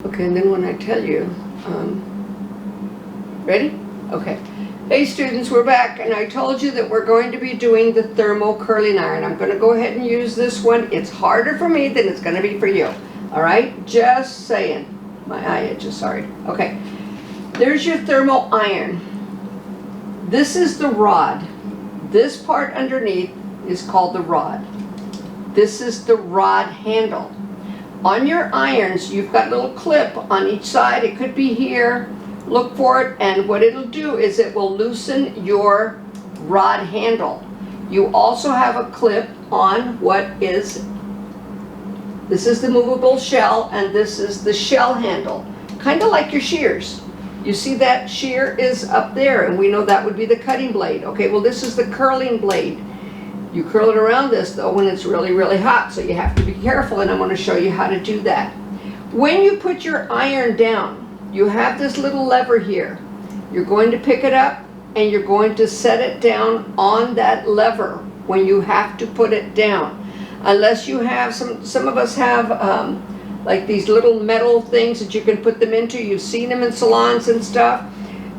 Okay, and then when I tell you, ready? Okay. Hey students, we're back, and I told you that we're going to be doing the thermal curling iron. I'm going to go ahead and use this one. It's harder for me than it's going to be for you. All right? Just saying. My eye itches, sorry. Okay. There's your thermal iron. This is the rod. This part underneath is called the rod. This is the rod handle. On your irons, you've got a little clip on each side. It could be here. Look for it, and what it'll do is it will loosen your rod handle. You also have a clip on this is the movable shell, and this is the shell handle, kind of like your shears. You see that shear is up there, and we know that would be the cutting blade. Okay, well this is the curling blade. You curl it around this though when it's really, really hot, so you have to be careful, and I'm going to show you how to do that. When you put your iron down, you have this little lever here. You're going to pick it up and you're going to set it down on that lever when you have to put it down. Unless you have, some of us have like these little metal things that you can put them into. You've seen them in salons and stuff.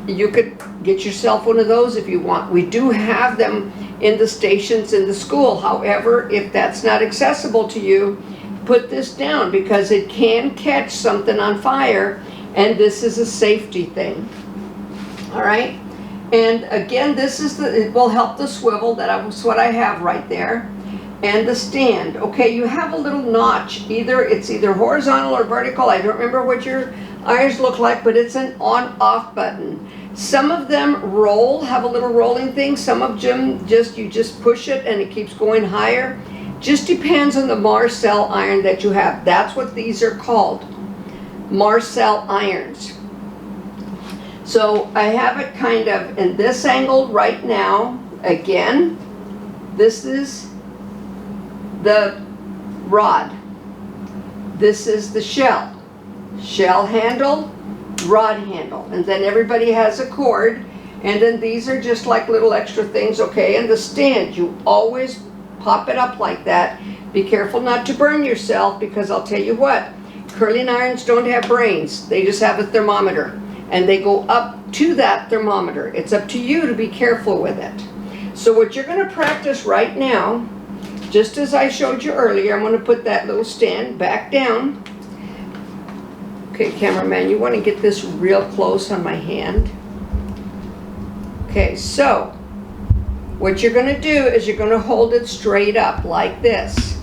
You could get yourself one of those if you want. We do have them in the stations in the school. However, if that's not accessible to you, put this down because it can catch something on fire. And this is a safety thing. All right, and again, it will help the swivel. That's what I have right there, and the stand. Okay, you have a little notch. It's either horizontal or vertical. I don't remember what your irons look like, but it's an on-off button. Some of them have a little rolling thing. Some of them you just push it and it keeps going higher. Just depends on the Marcel iron that you have. That's what these are called. Marcel irons. So I have it kind of in this angle right now. Again, this is the rod. This is the shell. Shell handle, rod handle. And then everybody has a cord. And then these are just like little extra things, okay? And the stand, you always pop it up like that. Be careful not to burn yourself, because I'll tell you what, curling irons don't have brains. They just have a thermometer, and they go up to that thermometer. It's up to you to be careful with it. So what you're going to practice right now, just as I showed you earlier, I'm going to put that little stand back down. Okay, cameraman, you want to get this real close on my hand. Okay, so what you're going to do is you're going to hold it straight up like this.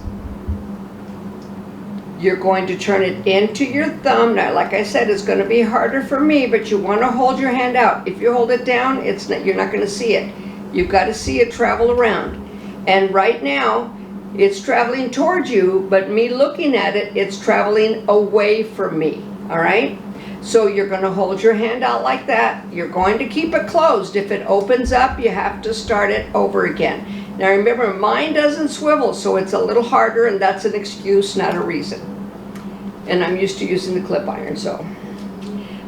You're going to turn it into your thumb. Now, like I said, it's going to be harder for me, but you want to hold your hand out. If you hold it down, you're not going to see it. You've got to see it travel around. And right now, it's traveling towards you, but me looking at it, it's traveling away from me. All right? So you're going to hold your hand out like that. You're going to keep it closed. If it opens up, you have to start it over again. Now remember, mine doesn't swivel, so it's a little harder, and that's an excuse, not a reason. And I'm used to using the clip iron, so.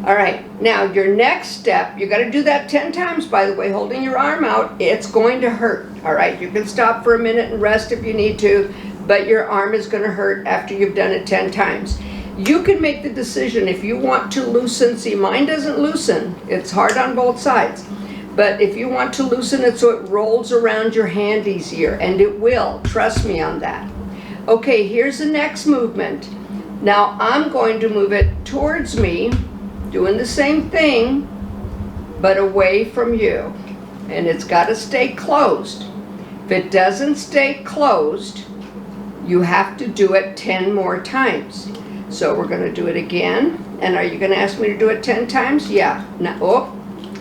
All right, now your next step, you got to do that 10 times, by the way, holding your arm out. It's going to hurt, all right? You can stop for a minute and rest if you need to, but your arm is going to hurt after you've done it 10 times. You can make the decision if you want to loosen. See, mine doesn't loosen. It's hard on both sides. But if you want to loosen it so it rolls around your hand easier, and it will, trust me on that. Okay, here's the next movement. Now I'm going to move it towards me, doing the same thing, but away from you. And it's got to stay closed. If it doesn't stay closed, you have to do it 10 more times. So we're going to do it again. And are you going to ask me to do it 10 times? Yeah. Now, oh,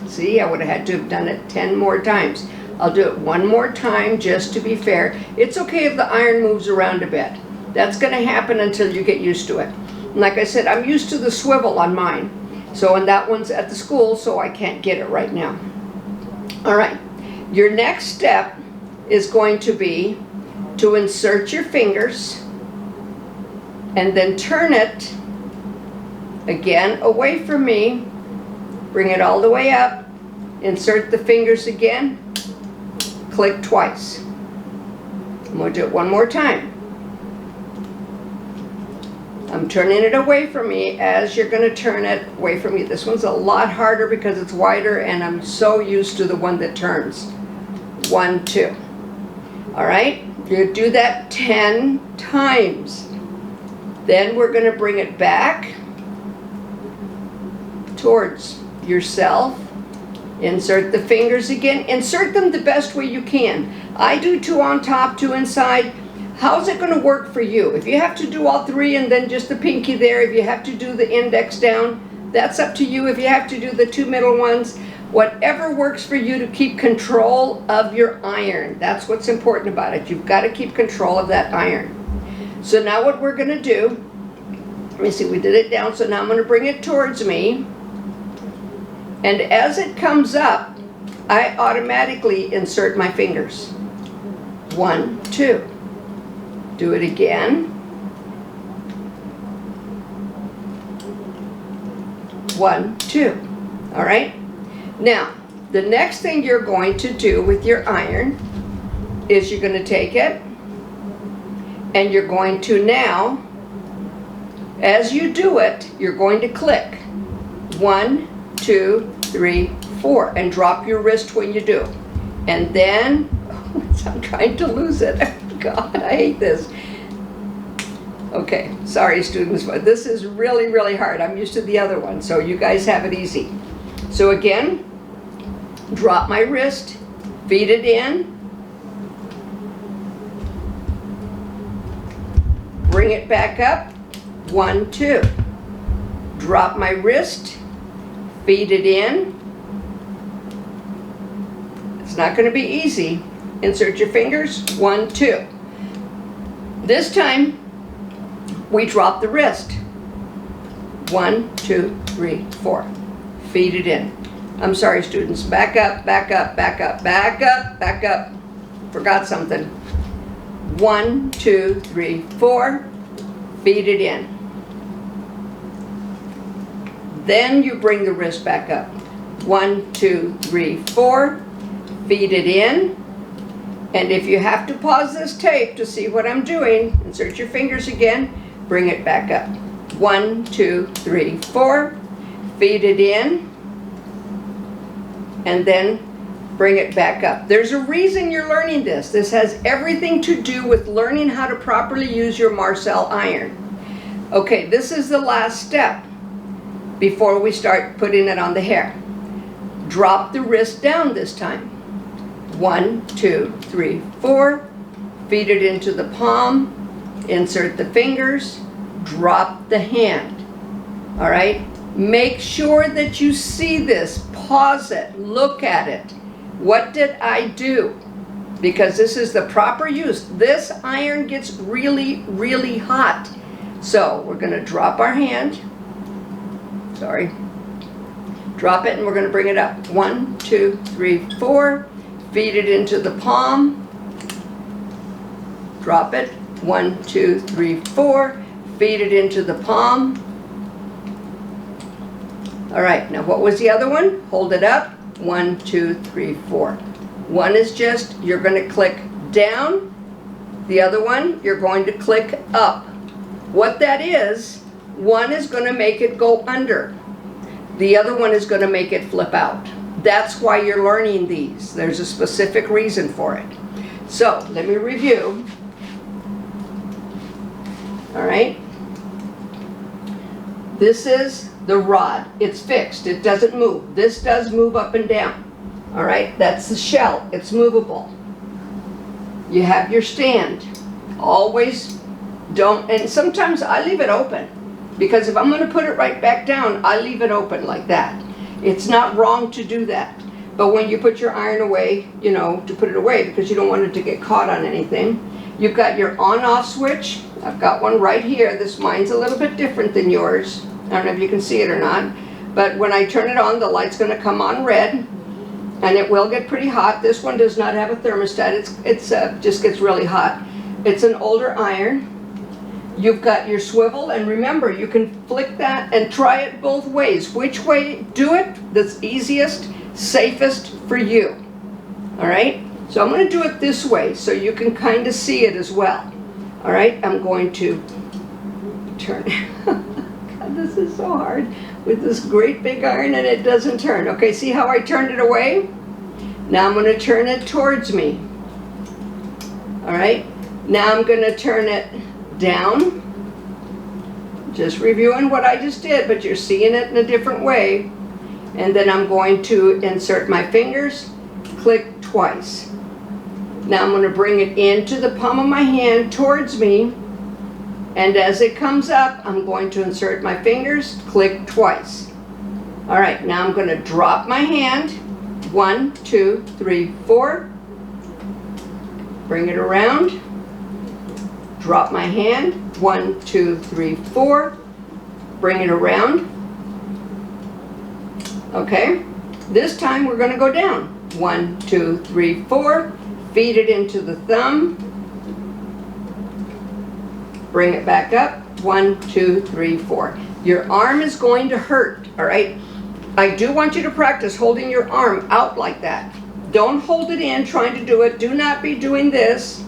see, I would have had to have done it 10 more times. I'll do it one more time just to be fair. It's okay if the iron moves around a bit. That's going to happen until you get used to it. And like I said, I'm used to the swivel on mine. So, and that one's at the school, so I can't get it right now. All right. Your next step is going to be to insert your fingers and then turn it again away from me. Bring it all the way up. Insert the fingers again. Click twice. I'm going to do it one more time. I'm turning it away from me as you're going to turn it away from me. This one's a lot harder because it's wider and I'm so used to the one that turns. 1, 2. All right, you do that 10 times. Then we're going to bring it back towards yourself. Insert the fingers again. Insert them the best way you can. I do 2 on top, 2 inside. How's it going to work for you? If you have to do all 3 and then just the pinky there, if you have to do the index down, that's up to you. If you have to do the 2 middle ones, whatever works for you to keep control of your iron. That's what's important about it. You've got to keep control of that iron. So now what we're going to do, let me see, we did it down, so now I'm going to bring it towards me. And as it comes up, I automatically insert my fingers. 1, 2. Do it again. 1, 2. All right? Now, the next thing you're going to do with your iron is you're going to take it and you're going to now, as you do it, you're going to click 1, 2, 3, 4 and drop your wrist when you do. And then, I'm trying to lose it. God, I hate this. Okay, sorry students, but this is really, really hard. I'm used to the other one, so you guys have it easy. So again, drop my wrist, feed it in, bring it back up, 1, 2. Drop my wrist, feed it in. It's not going to be easy. Insert your fingers, 1, 2. This time, we drop the wrist. 1, 2, 3, 4. Feed it in. I'm sorry, students. Back up, back up, back up, back up, back up. Forgot something. 1, 2, 3, 4. Feed it in. Then you bring the wrist back up. 1, 2, 3, 4. Feed it in. And if you have to pause this tape to see what I'm doing, insert your fingers again, bring it back up. 1, 2, 3, 4. Feed it in. And then bring it back up. There's a reason you're learning this. This has everything to do with learning how to properly use your Marcel iron. Okay, this is the last step before we start putting it on the hair. Drop the wrist down this time. 1, 2, 3, 4. Feed it into the palm. Insert the fingers. Drop the hand. All right? Make sure that you see this. Pause it. Look at it. What did I do? Because this is the proper use. This iron gets really, really hot. So we're going to drop our hand. Sorry. Drop it and we're going to bring it up. 1, 2, 3, 4. Feed it into the palm. Drop it. 1, 2, 3, 4. Feed it into the palm. All right, now what was the other one? Hold it up. 1, 2, 3, 4. One is just, you're going to click down. The other one, you're going to click up. What that is, one is going to make it go under. The other one is going to make it flip out. That's why you're learning these. There's a specific reason for it. So, let me review. All right. This is the rod. It's fixed. It doesn't move. This does move up and down. All right. That's the shell. It's movable. You have your stand. Always don't, and sometimes I leave it open. Because if I'm going to put it right back down, I leave it open like that. It's not wrong to do that. But when you put your iron away, you know, to put it away because you don't want it to get caught on anything, you've got your on-off switch. I've got one right here. This mine's a little bit different than yours. I don't know if you can see it or not. But when I turn it on, the light's going to come on red. And it will get pretty hot. This one does not have a thermostat. It's just gets really hot. It's an older iron. You've got your swivel, and remember, you can flick that and try it both ways. Which way? Do it that's easiest, safest for you. All right? So I'm going to do it this way so you can kind of see it as well. All right? I'm going to turn it. God, this is so hard with this great big iron and it doesn't turn. Okay, see how I turned it away? Now I'm going to turn it towards me. All right, now I'm going to turn it down. Just reviewing what I just did, but you're seeing it in a different way. And then I'm going to insert my fingers, click twice. Now I'm going to bring it into the palm of my hand towards me. And as it comes up, I'm going to insert my fingers, click twice. All right, now I'm going to drop my hand. 1, 2, 3, 4. Bring it around. Drop my hand. 1, 2, 3, 4. Bring it around. Okay. This time we're going to go down. 1, 2, 3, 4. Feed it into the thumb. Bring it back up. 1, 2, 3, 4. Your arm is going to hurt, all right? I do want you to practice holding your arm out like that. Don't hold it in trying to do it. Do not be doing this.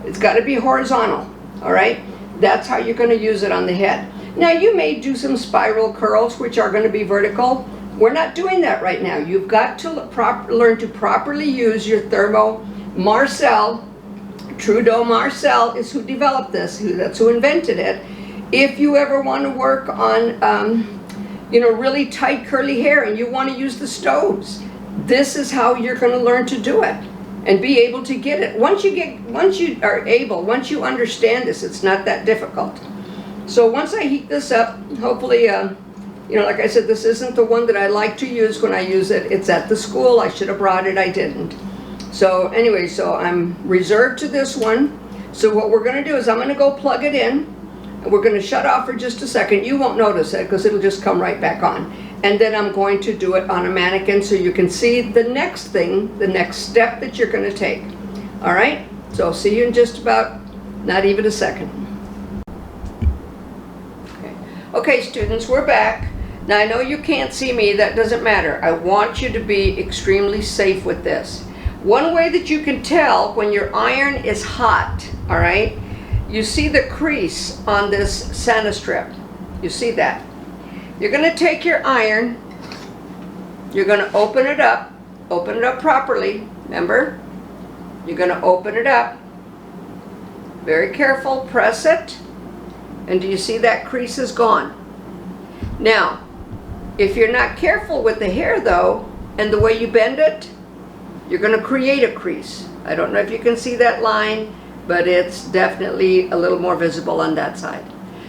It's got to be horizontal, all right? That's how you're going to use it on the head. Now you may do some spiral curls which are going to be vertical. We're not doing that right now. You've got to learn to properly use your thermo. Marcel, Trudeau Marcel is who developed this. That's who invented it. If you ever want to work on, really tight curly hair and you want to use the stoves, this is how you're going to learn to do it and be able to get it. Once you understand this, it's not that difficult. So once I heat this up, hopefully, like I said, this isn't the one that I like to use when I use it. It's at the school. I should have brought it. I didn't. So anyway, so I'm reserved to this one. So what we're going to do is I'm going to go plug it in. And we're going to shut off for just a second. You won't notice it because it'll just come right back on. And then I'm going to do it on a mannequin so you can see the next thing, the next step that you're going to take. All right? So I'll see you in just about, not even a second. Okay, students, we're back. Now I know you can't see me, that doesn't matter. I want you to be extremely safe with this. One way that you can tell when your iron is hot, all right, you see the crease on this Santa strip. You see that? You're going to take your iron, you're going to open it up properly, remember? You're going to open it up, very careful, press it, and do you see that crease is gone? Now, if you're not careful with the hair though, and the way you bend it, you're going to create a crease. I don't know if you can see that line, but it's definitely a little more visible on that side.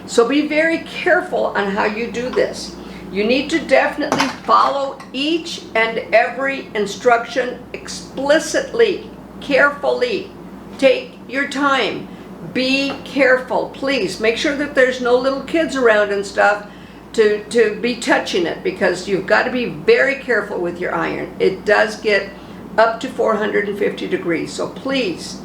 So be very careful on how you do this. You need to definitely follow each and every instruction explicitly, carefully. Take your time. Be careful, please. Make sure that there's no little kids around and stuff to be touching it, because you've got to be very careful with your iron. It does get up to 450 degrees, so please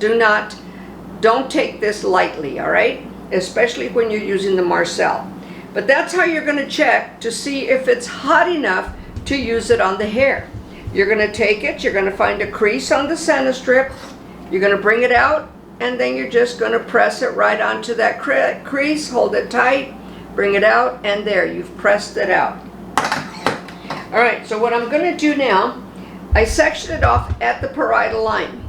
don't take this lightly, all right? Especially when you're using the Marcel. But that's how you're going to check to see if it's hot enough to use it on the hair. You're going to take it, you're going to find a crease on the Santa strip, you're going to bring it out, and then you're just going to press it right onto that crease, hold it tight, bring it out, and there, you've pressed it out. All right, so what I'm going to do now, I sectioned it off at the parietal line.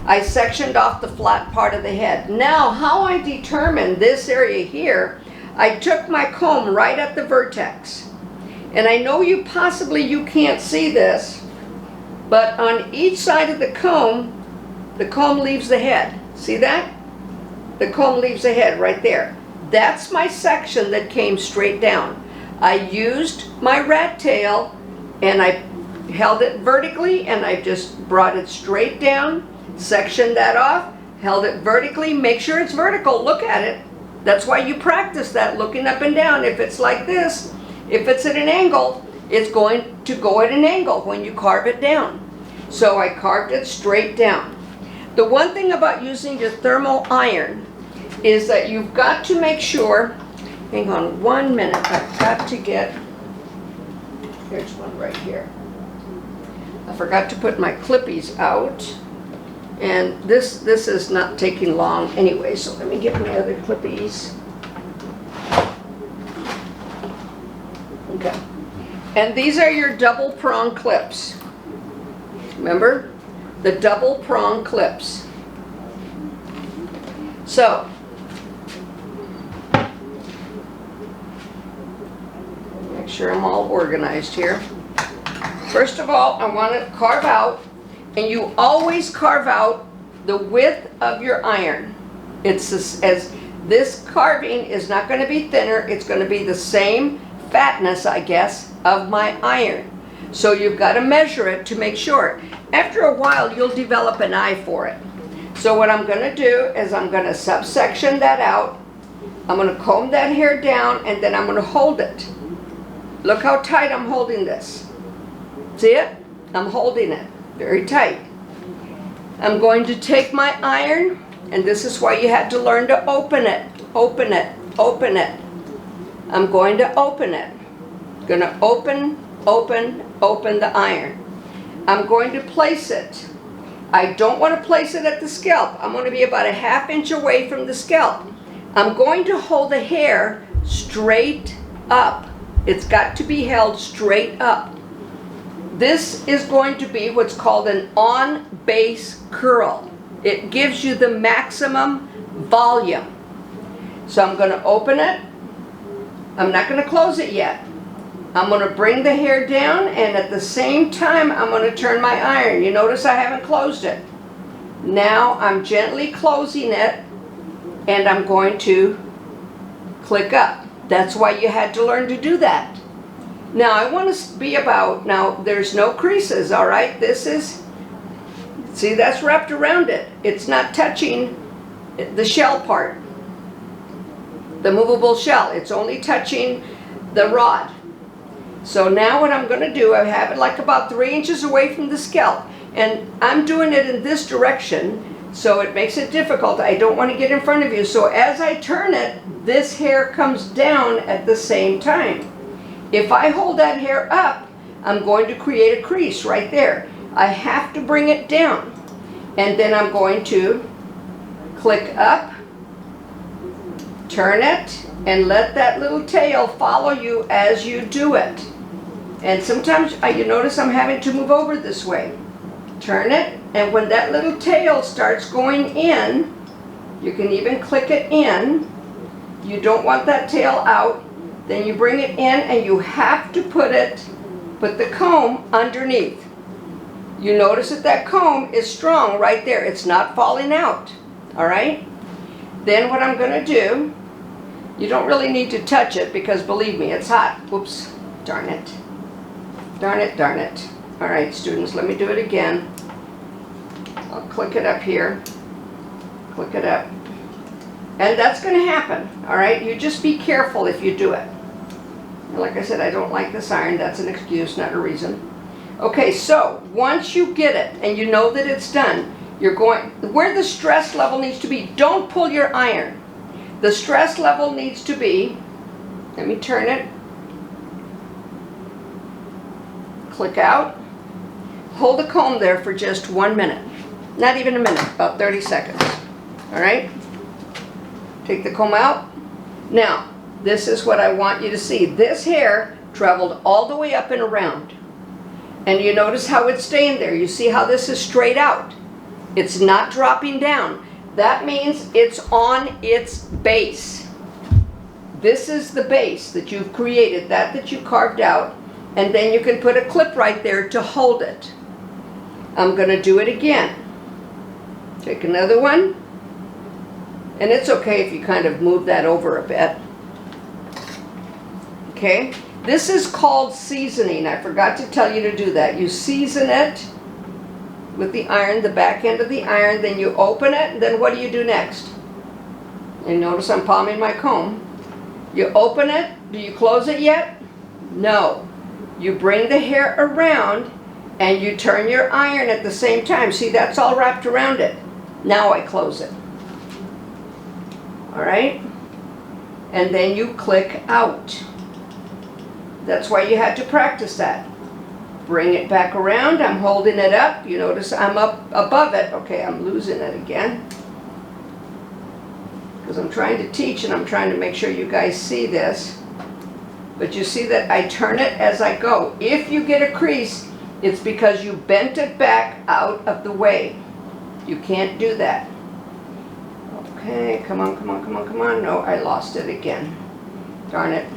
I sectioned off the flat part of the head. Now, how I determined this area here, I took my comb right at the vertex. And I know you can't see this, but on each side of the comb leaves the head. See that? The comb leaves the head right there. That's my section that came straight down. I used my rat tail and I held it vertically and I just brought it straight down, sectioned that off, held it vertically. Make sure it's vertical. Look at it. That's why you practice that, looking up and down. If it's like this, if it's at an angle, it's going to go at an angle when you carve it down. So I carved it straight down. The one thing about using your thermal iron is that you've got to make sure, hang on 1 minute, I've got to get, here's one right here. I forgot to put my clippies out, and this is not taking long anyway, so let me get my other clippies. Okay. And these are your double prong clips. Remember? The double prong clips. So, make sure I'm all organized here. First of all, I want to carve out, and you always carve out the width of your iron. It's this carving is not going to be thinner, it's going to be the same fatness, I guess, of my iron. So you've got to measure it to make sure. After a while, you'll develop an eye for it. So what I'm going to do is I'm going to subsection that out. I'm going to comb that hair down, and then I'm going to hold it. Look how tight I'm holding this. See it? I'm holding it very tight. I'm going to take my iron, and this is why you had to learn to open it, open it, open it. I'm going to open it. Going to open, open, open the iron. I'm going to place it. I don't want to place it at the scalp. I'm going to be about a ½ inch away from the scalp. I'm going to hold the hair straight up. It's got to be held straight up. This is going to be what's called an on-base curl. It gives you the maximum volume. So I'm going to open it. I'm not going to close it yet. I'm going to bring the hair down, and at the same time I'm going to turn my iron. You notice I haven't closed it. Now I'm gently closing it, and I'm going to click up. That's why you had to learn to do that. Now I want to be about, now there's no creases, all right? This is, see, that's wrapped around it. It's not touching the shell part, the movable shell. It's only touching the rod. So now what I'm going to do, I have it like about 3 inches away from the scalp, and I'm doing it in this direction, so it makes it difficult. I don't want to get in front of you. So as I turn it, this hair comes down at the same time. If I hold that hair up, I'm going to create a crease right there. I have to bring it down, and then I'm going to click up, turn it, and let that little tail follow you as you do it. And sometimes you notice I'm having to move over this way. Turn it, and when that little tail starts going in, you can even click it in. You don't want that tail out. Then you bring it in, and you have to put the comb underneath. You notice that that comb is strong right there. It's not falling out, all right? Then what I'm going to do, you don't really need to touch it because believe me, it's hot. Whoops, darn it. Darn it, darn it. All right, students, let me do it again. I'll click it up here. Click it up. And that's going to happen, all right? You just be careful if you do it. And like I said, I don't like this iron. That's an excuse, not a reason. Okay, so once you get it and you know that it's done, you're going, where the stress level needs to be, don't pull your iron. The stress level needs to be, let me turn it, click out, hold the comb there for just 1 minute. Not even a minute, about 30 seconds. All right? Take the comb out. Now, this is what I want you to see. This hair traveled all the way up and around. And you notice how it's staying there. You see how this is straight out. It's not dropping down. That means it's on its base. This is the base that you've created, that you carved out. And then you can put a clip right there to hold it. I'm going to do it again. Take another one. And it's okay if you kind of move that over a bit. Okay, this is called seasoning. I forgot to tell you to do that. You season it with the iron, the back end of the iron, then you open it, and then what do you do next? And notice I'm palming my comb. You open it. Do you close it yet? No. You bring the hair around, and you turn your iron at the same time. See, that's all wrapped around it. Now I close it. All right? And then you click out. That's why you had to practice that. Bring it back around. I'm holding it up. You notice I'm up above it. Okay, I'm losing it again. Because I'm trying to teach and I'm trying to make sure you guys see this. But you see that I turn it as I go. If you get a crease, it's because you bent it back out of the way. You can't do that. Okay, come on, come on, come on, come on. No, I lost it again. Darn it.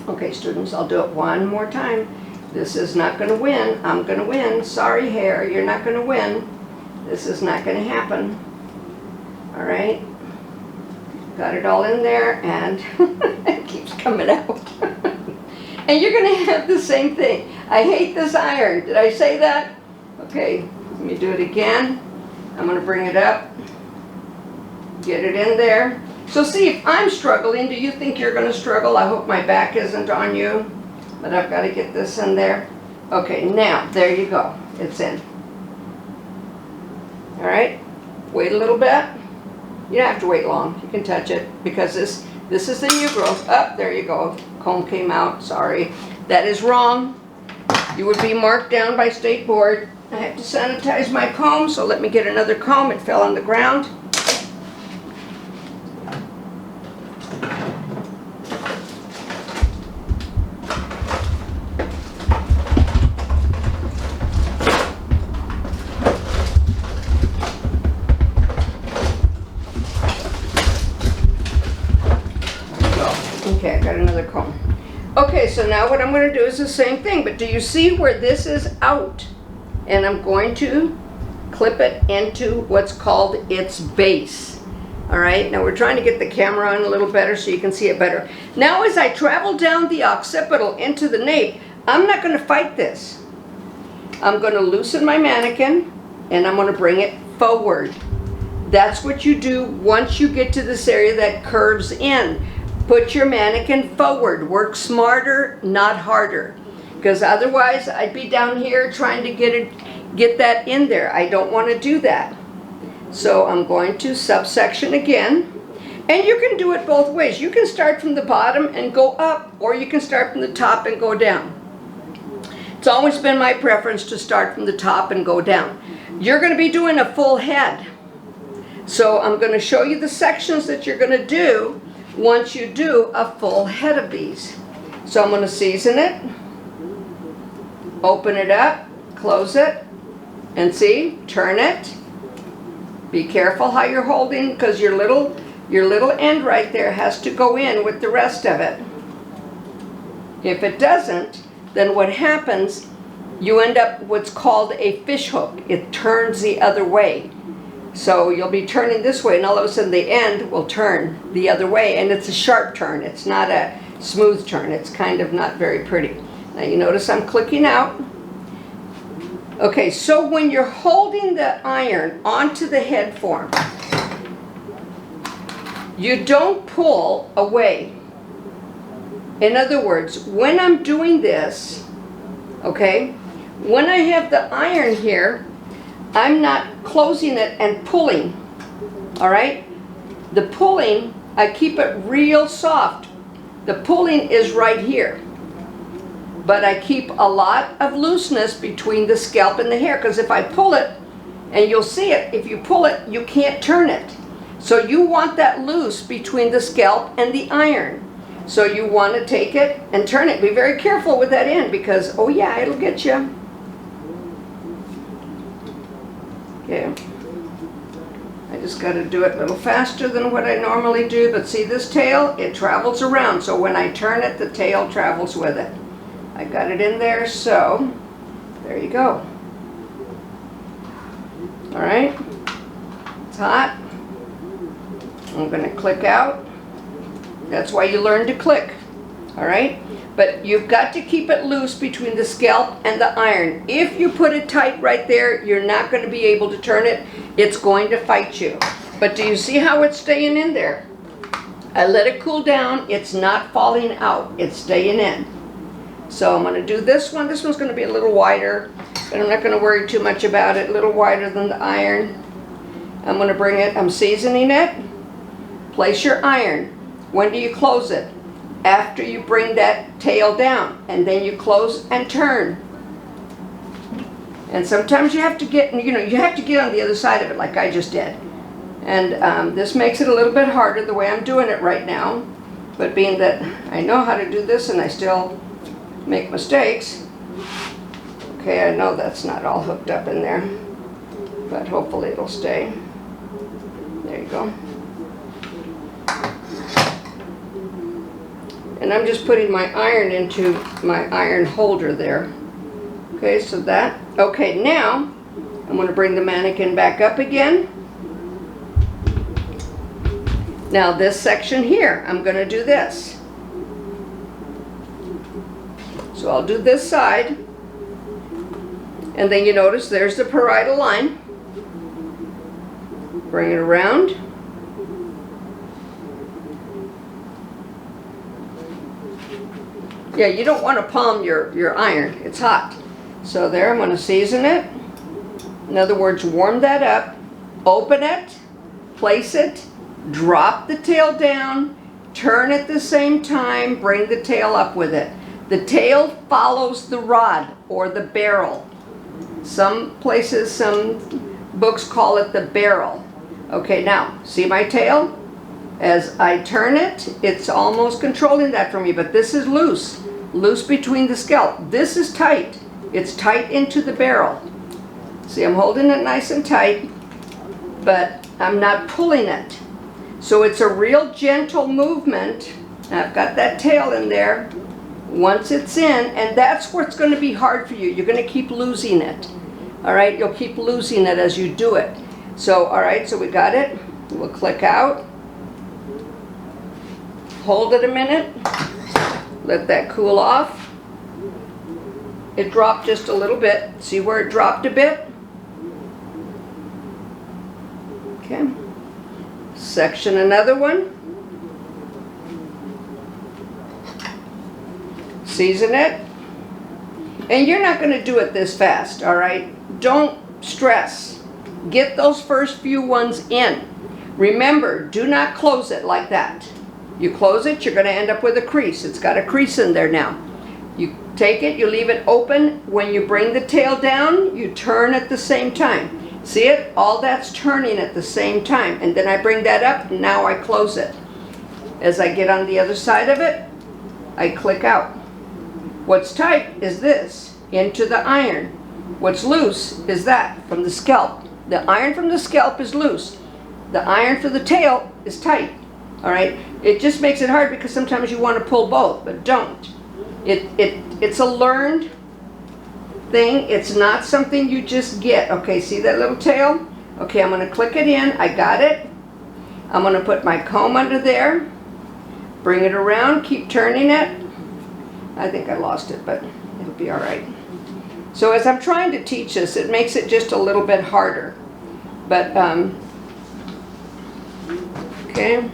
Okay, students, I'll do it one more time. This is not going to win. I'm going to win. Sorry, hair, you're not going to win. This is not going to happen. All right. Got it all in there, and it keeps coming out. And you're going to have the same thing. I hate this iron. Did I say that? Okay, let me do it again. I'm going to bring it up. Get it in there. So see, if I'm struggling, do you think you're going to struggle? I hope my back isn't on you, but I've got to get this in there. Okay, now, there you go. It's in. All right, wait a little bit. You don't have to wait long. You can touch it because this is the new growth. Oh, there you go. Comb came out. Sorry. That is wrong. You would be marked down by state board. I have to sanitize my comb, so let me get another comb. It fell on the ground. Okay, I got another comb. Okay, so now what I'm going to do is the same thing, but do you see where this is out? And I'm going to clip it into what's called its base. All right, now we're trying to get the camera on a little better so you can see it better. Now as I travel down the occipital into the nape, I'm not going to fight this. I'm going to loosen my mannequin and I'm going to bring it forward. That's what you do once you get to this area that curves in. Put your mannequin forward. Work smarter, not harder. Because otherwise, I'd be down here trying to get that in there. I don't want to do that. So I'm going to subsection again. And you can do it both ways. You can start from the bottom and go up, or you can start from the top and go down. It's always been my preference to start from the top and go down. You're going to be doing a full head. So I'm going to show you the sections that you're going to do once you do a full head of these. So I'm going to season it, open it up, close it, and see, turn it. Be careful how you're holding, because your little end right there has to go in with the rest of it. If it doesn't, then what happens, you end up what's called a fish hook. It turns the other way. So you'll be turning this way, and all of a sudden the end will turn the other way, and it's a sharp turn. It's not a smooth turn. It's kind of not very pretty. Now you notice I'm clicking out. Okay, so when you're holding the iron onto the head form, you don't pull away. In other words, when I'm doing this, okay, when I have the iron here, I'm not closing it and pulling, all right? The pulling, I keep it real soft. The pulling is right here. But I keep a lot of looseness between the scalp and the hair, because if I pull it, and you'll see it, if you pull it, you can't turn it. So you want that loose between the scalp and the iron. So you want to take it and turn it. Be very careful with that end, because, oh yeah, it'll get you. Okay, I just got to do it a little faster than what I normally do, but see this tail, it travels around, so when I turn it, the tail travels with it. I got it in there, so there you go. All right, it's hot. I'm going to click out. That's why you learn to click, all right? But you've got to keep it loose between the scalp and the iron. If you put it tight right there, you're not going to be able to turn it. It's going to fight you. But do you see how it's staying in there? I let it cool down. It's not falling out. It's staying in. So I'm going to do this one. This one's going to be a little wider, but I'm not going to worry too much about it. A little wider than the iron. I'm going to bring it. I'm seasoning it. Place your iron. When do you close it? After you bring that tail down, and then you close and turn. And sometimes you have to get, you have to get on the other side of it like I just did. And this makes it a little bit harder the way I'm doing it right now. But being that I know how to do this and I still make mistakes, okay, I know that's not all hooked up in there, but hopefully it'll stay. There you go. And I'm just putting my iron into my iron holder there. Okay, so that, okay, now I'm going to bring the mannequin back up again. Now this section here, I'm going to do this. So I'll do this side, and then you notice there's the parietal line. Bring it around. Yeah, you don't want to palm your iron, it's hot. So there, I'm going to season it. In other words, warm that up, open it, place it, drop the tail down, turn at the same time, bring the tail up with it. The tail follows the rod or the barrel. Some places, some books call it the barrel. Okay, now, see my tail? As I turn it, it's almost controlling that for me, but this is loose. Loose between the scalp. This is tight. It's tight into the barrel. See, I'm holding it nice and tight, but I'm not pulling it. So it's a real gentle movement. I've got that tail in there. Once it's in, and that's what's going to be hard for you. You're going to keep losing it. All right, you'll keep losing it as you do it. So, all right, so we got it. We'll click out. Hold it a minute. Let that cool off. It dropped just a little bit. See where it dropped a bit? Okay. Section another one. Season it. And you're not going to do it this fast, all right? Don't stress. Get those first few ones in. Remember, do not close it like that. You close it, you're going to end up with a crease. It's got a crease in there now. You take it, you leave it open. When you bring the tail down, you turn at the same time. See it? All that's turning at the same time. And then I bring that up, and now I close it. As I get on the other side of it, I click out. What's tight is this, into the iron. What's loose is that, from the scalp. The iron from the scalp is loose. The iron for the tail is tight. All right? It just makes it hard because sometimes you want to pull both, but don't. It's a learned thing. It's not something you just get. Okay, see that little tail? Okay, I'm going to click it in. I got it. I'm going to put my comb under there. Bring it around. Keep turning it. I think I lost it, but it'll be all right. So as I'm trying to teach this, it makes it just a little bit harder. But, okay.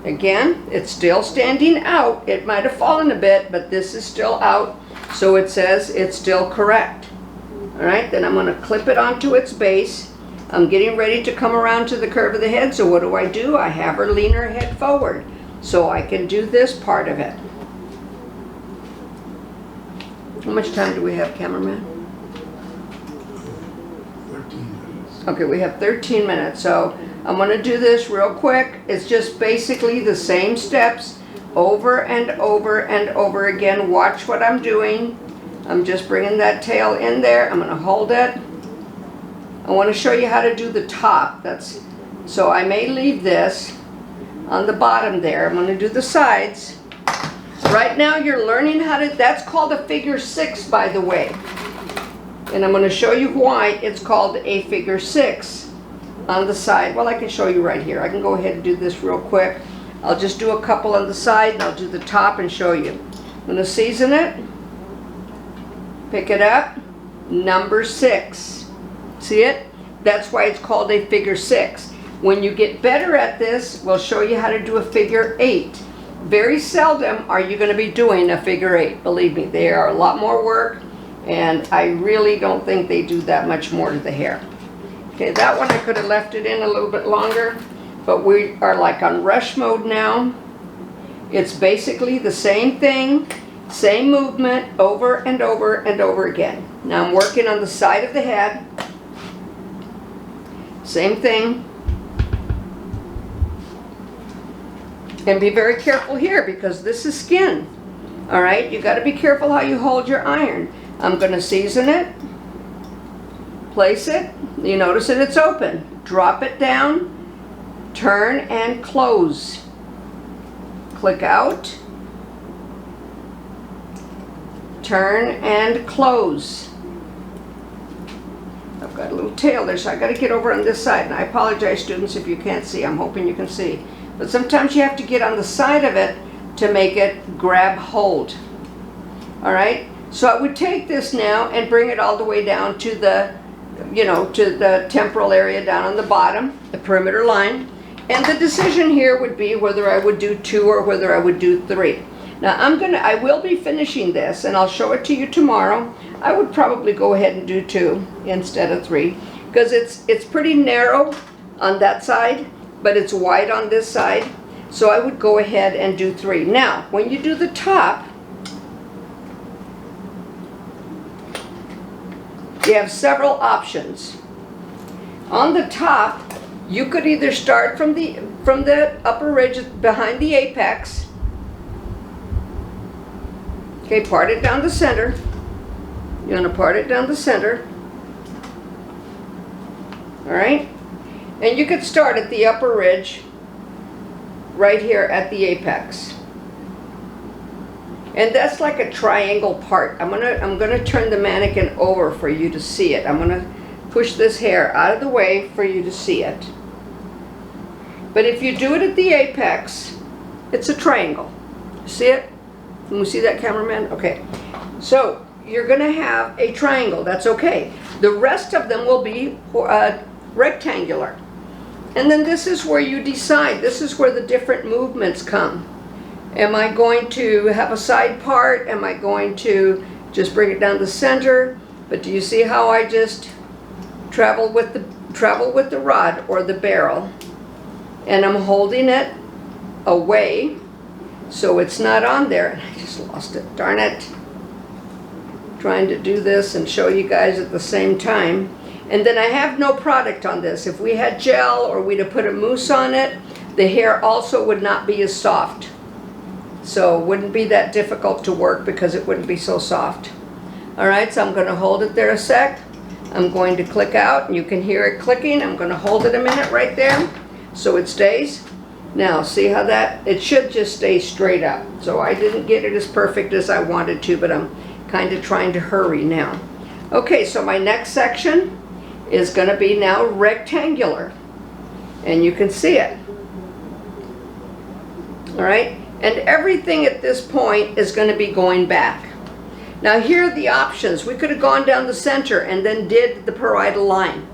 Again, it's still standing out. It might have fallen a bit, but this is still out, so it says it's still correct. All right, then I'm going to clip it onto its base. I'm getting ready to come around to the curve of the head, so what do? I have her lean her head forward, so I can do this part of it. How much time do we have, cameraman? 13 minutes. Okay, we have 13 minutes, so I'm going to do this real quick. It's just basically the same steps over and over and over again. Watch what I'm doing. I'm just bringing that tail in there. I'm going to hold it. I want to show you how to do the top. So I may leave this on the bottom there. I'm going to do the sides. Right now you're learning how to, that's called a figure 6, by the way. And I'm going to show you why it's called a figure 6. On the side, well, I can show you right here. I can go ahead and do this real quick. I'll just do a couple on the side and I'll do the top and show you. I'm going to season it. Pick it up. Number 6. See it? That's why it's called a figure 6. When you get better at this, we'll show you how to do a figure 8. Very seldom are you going to be doing a figure 8. Believe me, they are a lot more work, and I really don't think they do that much more to the hair. Okay, that one I could have left it in a little bit longer, but we are like on rush mode now. It's basically the same thing, same movement over and over and over again. Now I'm working on the side of the head. Same thing. And be very careful here because this is skin. All right, you got to be careful how you hold your iron. I'm going to season it, place it, you notice that it's open. Drop it down, turn and close. Click out, turn and close. I've got a little tail there, so I got to get over on this side. And I apologize, students, if you can't see. I'm hoping you can see. But sometimes you have to get on the side of it to make it grab hold. All right? So I would take this now and bring it all the way down to the, to the temporal area down on the bottom, the perimeter line. And the decision here would be whether I would do 2 or whether I would do 3. Now I will be finishing this and I'll show it to you tomorrow. I would probably go ahead and do 2 instead of 3 because it's pretty narrow on that side, but it's wide on this side. So I would go ahead and do 3. Now, when you do the top, you have several options. On the top, you could either start from the upper ridge behind the apex. Okay, part it down the center. You're going to part it down the center. All right? And you could start at the upper ridge right here at the apex. And that's like a triangle part. I'm gonna turn the mannequin over for you to see it. I'm gonna push this hair out of the way for you to see it. But if you do it at the apex, it's a triangle. See it? Can we see that, cameraman? Okay. So you're gonna have a triangle. That's okay. The rest of them will be rectangular. And then this is where you decide. This is where the different movements come. Am I going to have a side part? Am I going to just bring it down the center? But do you see how I just travel with the rod or the barrel? And I'm holding it away so it's not on there. And I just lost it. Darn it. Trying to do this and show you guys at the same time. And then I have no product on this. If we had gel or we'd have put a mousse on it, the hair also would not be as soft. So it wouldn't be that difficult to work because it wouldn't be so soft. All right, so I'm going to hold it there a sec. I'm going to click out, and you can hear it clicking. I'm going to hold it a minute right there so it stays. Now, see how it should just stay straight up. So I didn't get it as perfect as I wanted to, but I'm kind of trying to hurry now. Okay, so my next section is going to be now rectangular, and you can see it. All right, and everything at this point is going to be going back. Now here are the options. We could have gone down the center and then did the parietal line.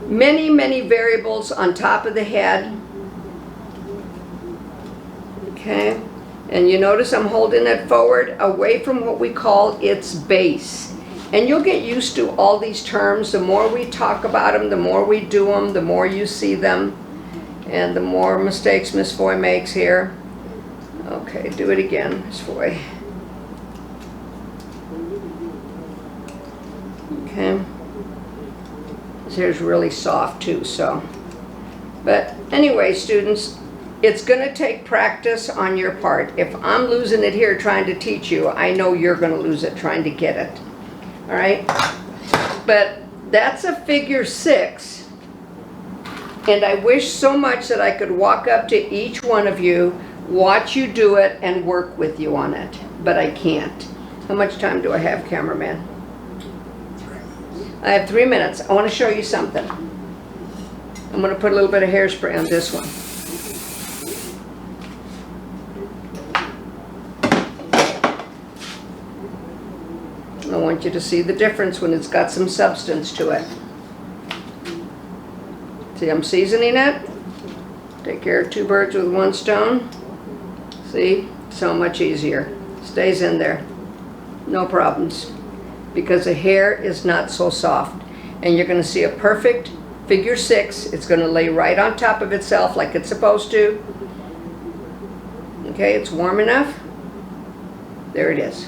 Many, many variables on top of the head. Okay, and you notice I'm holding it forward away from what we call its base. And you'll get used to all these terms. The more we talk about them, the more we do them, the more you see them, and the more mistakes Miss Foy makes here. Okay, do it again, Miss Foy. Okay. This hair's really soft too, so. But anyway, students, it's going to take practice on your part. If I'm losing it here trying to teach you, I know you're going to lose it trying to get it. All right, but that's a figure 6, and I wish so much that I could walk up to each one of you, watch you do it, and work with you on it, but I can't. How much time do I have, cameraman? 3 minutes. I have 3 minutes. I want to show you something. I'm going to put a little bit of hairspray on this one. I want you to see the difference when it's got some substance to it. See, I'm seasoning it. Take care of 2 birds with 1 stone. See, so much easier. Stays in there. No problems. Because the hair is not so soft. And you're going to see a perfect figure 6. It's going to lay right on top of itself like it's supposed to. Okay, it's warm enough. There it is.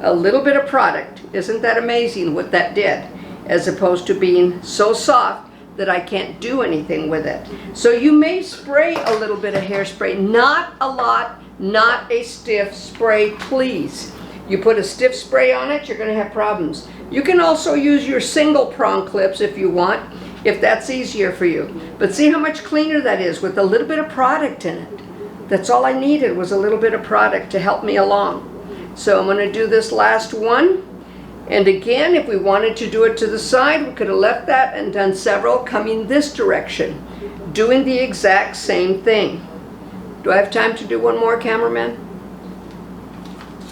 A little bit of product. Isn't that amazing what that did? As opposed to being so soft that I can't do anything with it. So you may spray a little bit of hairspray, not a lot, not a stiff spray, please. You put a stiff spray on it, you're going to have problems. You can also use your single prong clips if you want, if that's easier for you. But see how much cleaner that is with a little bit of product in it. That's all I needed, was a little bit of product to help me along. So I'm going to do this last one. And again, if we wanted to do it to the side, we could have left that and done several coming this direction, doing the exact same thing. Do I have time to do one more, cameraman?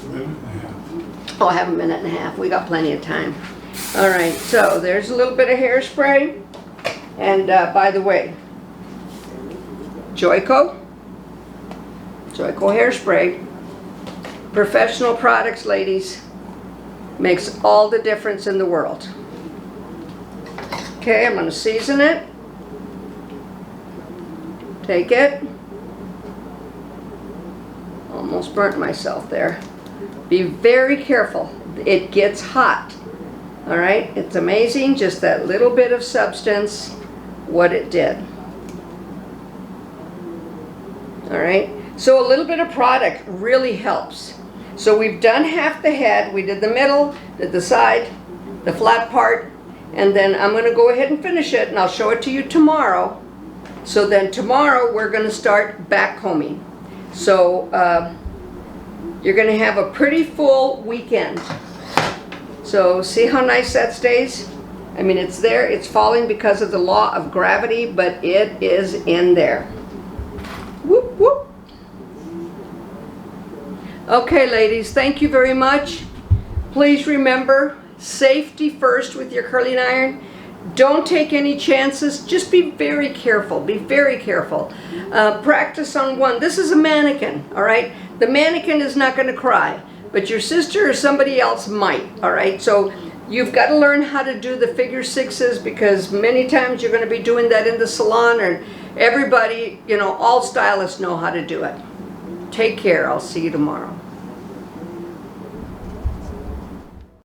Minute and a half. Oh, I have a minute and a half. We got plenty of time. All right, so there's a little bit of hairspray. And by the way, Joico hairspray, professional products, ladies, makes all the difference in the world. Okay, I'm going to season it. Take it. Almost burnt myself there. Be very careful. It gets hot. All right, it's amazing just that little bit of substance, what it did. All right, so a little bit of product really helps. So we've done half the head, we did the middle, did the side, the flat part, and then I'm going to go ahead and finish it, and I'll show it to you tomorrow. So then tomorrow we're going to start back combing. So you're going to have a pretty full weekend. So see how nice that stays? I mean, it's there, it's falling because of the law of gravity, but it is in there. Whoop, whoop. Okay, ladies, thank you very much. Please remember, safety first with your curling iron. Don't take any chances. Just be very careful. Be very careful. Practice on one. This is a mannequin, all right? The mannequin is not going to cry, but your sister or somebody else might, all right? So you've got to learn how to do the figure sixes, because many times you're going to be doing that in the salon, or everybody, you know, all stylists know how to do it. Take care. I'll see you tomorrow.